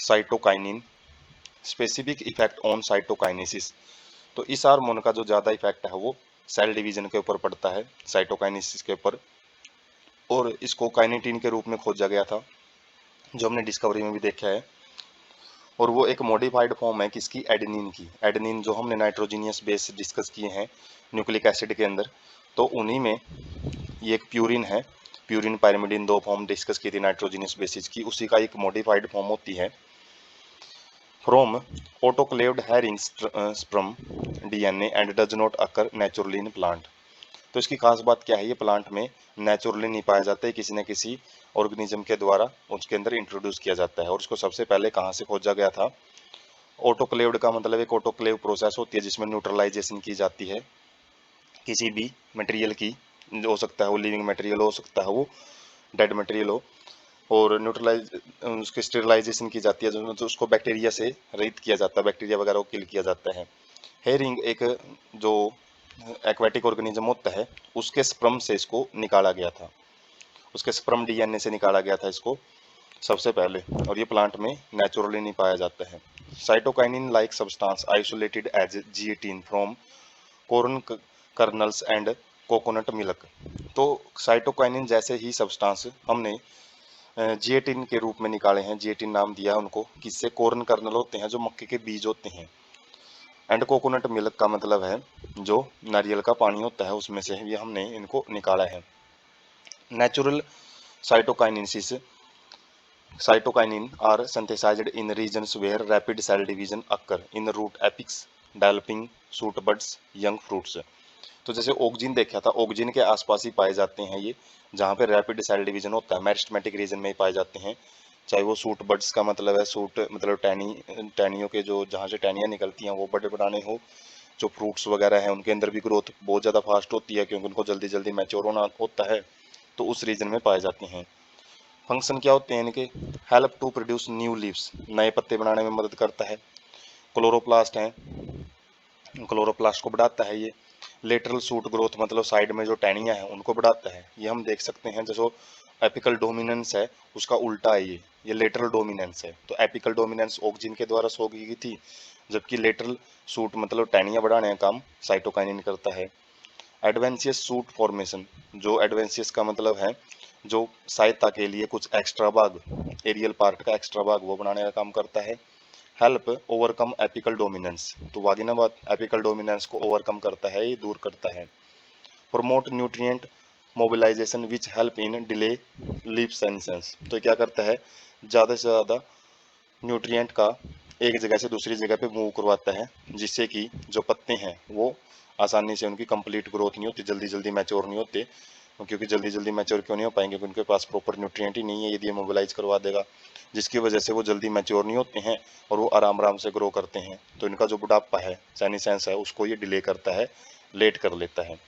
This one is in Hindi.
Cytokinin specific effect on cytokinesis. तो इस हार्मोन का जो ज़्यादा इफेक्ट है वो सेल डिवीजन के ऊपर पड़ता है, साइटोकाइनेसिस के ऊपर, और इसको काइनेटिन के रूप में खोजा गया था, जो हमने डिस्कवरी में भी देखा है। और वो एक मॉडिफाइड फॉर्म है किसकी, एडेनिन की। एडेनिन जो हमने नाइट्रोजीनियस बेस डिस्कस किए हैं न्यूक्लिक एसिड के अंदर, तो उन्हीं में ये एक प्यूरिन है, प्यूरिन पायरिमिडीन, दो फॉर्म डिस्कस की थी नाइट्रोजीनियस बेसिस की, उसी का एक मॉडिफाइड फॉर्म होती है from autoclaved herring sperm DNA and does not occur naturally in plant. तो इसकी खास बात क्या है, ये प्लांट में नेचुरली नहीं पाया जाता है, किसी न किसी ऑर्गेनिज्म के द्वारा उसके अंदर इंट्रोड्यूस किया जाता है। और इसको सबसे पहले कहाँ से खोजा गया था, ऑटोक्लेव्ड का मतलब एक ऑटोक्लेव प्रोसेस होती है जिसमें न्यूट्रलाइजेशन की जाती है किसी भी मटेरियल की, हो सकता है वो लिविंग मटेरियल हो सकता है वो डेड मटेरियल हो, और न्यूट्रलाइज उसकी स्टेरिलाइजेशन की जाती है, तो उसको बैक्टीरिया से रहित किया जाता है, बैक्टीरिया वगैरह को किल किया जाता है। हेरिंग एक जो एक्वेटिक ऑर्गेनिज्म होता है उसके स्पर्म से इसको निकाला गया था, उसके स्पर्म डीएनए से निकाला गया था इसको सबसे पहले, और ये प्लांट में नेचुरली नहीं पाया जाता है। Cytokinin like substance isolated as G18 from corn kernels and coconut milk. तो साइटोकाइनिन जैसे ही सब्सटेंस हमने G18 के रूप में निकाले हैं, G18 नाम दिया उनको, किससे, कॉर्न कर्नल होते हैं जो मक्के के बीज होते हैं, एंड कोकोनट मिल्क का मतलब है जो नारियल का पानी होता है उसमें से ये हमने इनको निकाला है। Natural cytokinesis, cytokinin are synthesized in regions where rapid cell division occur in root apex, developing shoot buds, young fruits। तो जैसे ऑक्जिन देखा था, ऑक्जिन के आसपास ही पाए जाते हैं ये, जहाँ पे रैपिड सेल डिवीजन होता है, मेरिस्टेमेटिक रीजन में ही पाए जाते हैं। चाहे वो सूट बड्स का मतलब है, सूट मतलब टहनियों के जो जहाँ से टहनियाँ निकलती हैं वो बड़े बनाने हो, जो फ्रूट्स वगैरह हैं उनके अंदर भी ग्रोथ बहुत ज़्यादा फास्ट होती है क्योंकि उनको जल्दी जल्दी मैच्योर होना होता है, तो उस रीजन में पाए जाते हैं। फंक्शन क्या होते हैं इनके, help to produce new leaves, नए पत्ते बनाने में मदद करता है। क्लोरोप्लास्ट हैं, क्लोरोप्लास्ट को बढ़ाता है ये। लेटरल सूट ग्रोथ मतलब साइड में जो टहनियाँ हैं उनको बढ़ाता है, ये हम देख सकते हैं। जैसे एपिकल डोमिनेंस है उसका उल्टा है ये लेटरल डोमिनेंस है। तो एपिकल डोमिनेंस ऑक्जिन के द्वारा शो की गई थी, जबकि लेटरल सूट मतलब टहनियाँ बढ़ाने का काम साइटोकाइनिन करता है। एडवेंशियस सूट फॉर्मेशन, जो एडवेंशियस का मतलब है जो सहायता के लिए कुछ एक्स्ट्रा भाग, एरियल पार्ट का एक्स्ट्रा भाग वो बनाने का काम करता है। हेल्प ओवरकम एपिकल डोमिनेंस, तो वागिनाबाद एपिकल डोमिनेंस को ओवरकम करता है, ये दूर करता है। Promote nutrient mobilization which help in delay leaf senescence, तो क्या करता है, ज़्यादा से ज़्यादा न्यूट्रिएंट का एक जगह से दूसरी जगह पे मूव करवाता है, जिससे कि जो पत्ते हैं वो आसानी से उनकी कंप्लीट ग्रोथ नहीं होती, जल्दी जल्दी मैच्योर नहीं होते। क्योंकि जल्दी जल्दी मैच्योर क्यों नहीं हो पाएंगे, क्योंकि उनके पास प्रॉपर न्यूट्रिएंट ही नहीं है, यदि ये मोबिलाइज करवा देगा, जिसकी वजह से वो जल्दी मैच्योर नहीं होते हैं और वो आराम आराम से ग्रो करते हैं। तो इनका जो बुढ़ापा है, सेनिसेंस है, उसको ये डिले करता है, लेट कर लेता है।